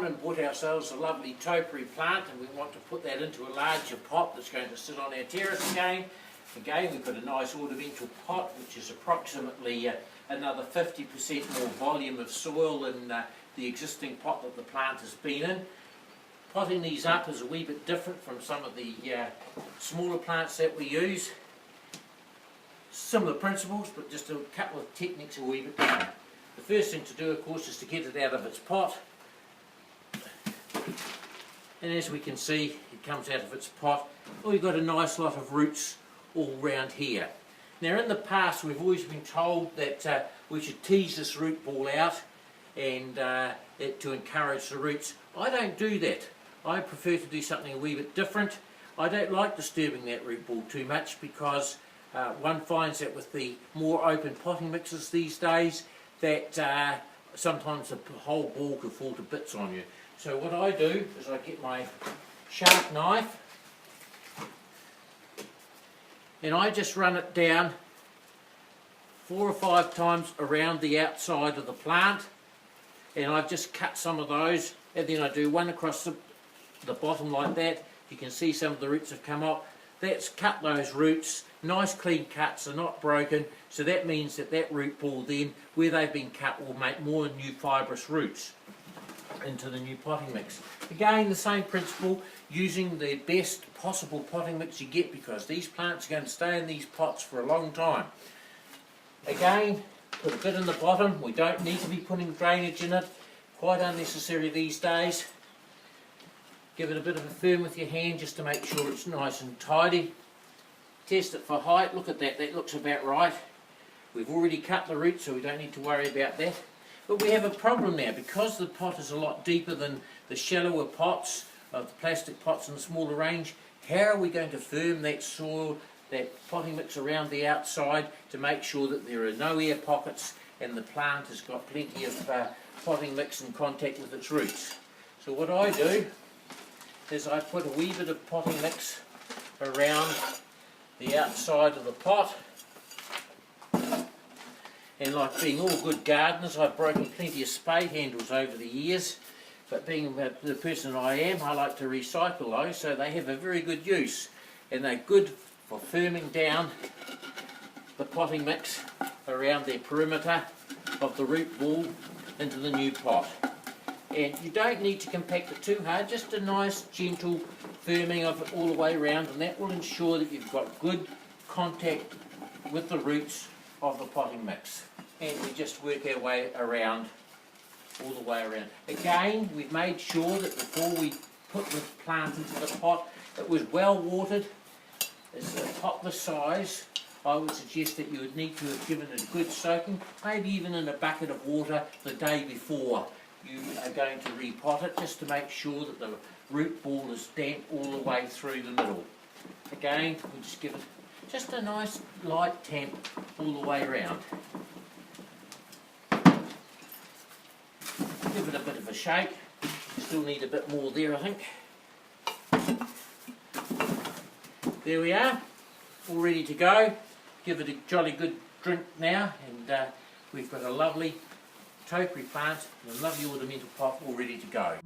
gone and bought ourselves a lovely topiary plant, and we want to put that into a larger pot that's going to sit on our terrace again. Again, we've got a nice ornamental pot which is approximately another 50% more volume of soil than the existing pot that the plant has been in. Potting these up is a wee bit different from some of the smaller plants that we use. Similar principles, but just a couple of techniques a wee bit different. The first thing to do, of course, is to get it out of its pot. And as we can see, it comes out of its pot. We've got a nice lot of roots all round here. Now, in the past, we've always been told that we should tease this root ball out and to encourage the roots. I don't do that. I prefer to do something a wee bit different. I don't like disturbing that root ball too much because one finds that with the more open potting mixes these days that sometimes the whole ball could fall to bits on you. So what I do is I get my sharp knife and I just run it down 4 or 5 times around the outside of the plant, and I've just cut some of those, and then I do one across the bottom like that. You can see some of the roots have come up. That's cut those roots, nice clean cuts, they're not broken, so that means that that root ball then, where they've been cut, will make more new fibrous roots into the new potting mix. Again, the same principle, using the best possible potting mix you get, because these plants are going to stay in these pots for a long time. Again, put a bit in the bottom. We don't need to be putting drainage in it, quite unnecessary these days. Give it a bit of a firm with your hand just to make sure it's nice and tidy. Test it for height. Look at that, that looks about right. We've already cut the roots, so we don't need to worry about that. But we have a problem now, because the pot is a lot deeper than the shallower pots, the plastic pots in the smaller range. How are we going to firm that soil, that potting mix around the outside, to make sure that there are no air pockets and the plant has got plenty of potting mix in contact with its roots? So what I do is I put a wee bit of potting mix around the outside of the pot, and like being all good gardeners, I've broken plenty of spade handles over the years, but being the person I am, I like to recycle those, so they have a very good use, and they're good for firming down the potting mix around the perimeter of the root ball into the new pot. And you don't need to compact it too hard, just a nice gentle firming of it all the way around, and that will ensure that you've got good contact with the roots of the potting mix. And we just work our way around, all the way around. Again, we've made sure that before we put the plant into the pot, it was well watered. It's a pot this size. I would suggest that you would need to have given it a good soaking, maybe even in a bucket of water the day before you are going to repot it, just to make sure that the root ball is damp all the way through the middle. Again, we just give it just a nice light tamp all the way around. Give it a bit of a shake. Still need a bit more there, I think. There we are, all ready to go. Give it a jolly good drink now, and we've got a lovely topiary plant and a lovely ornamental pot all ready to go.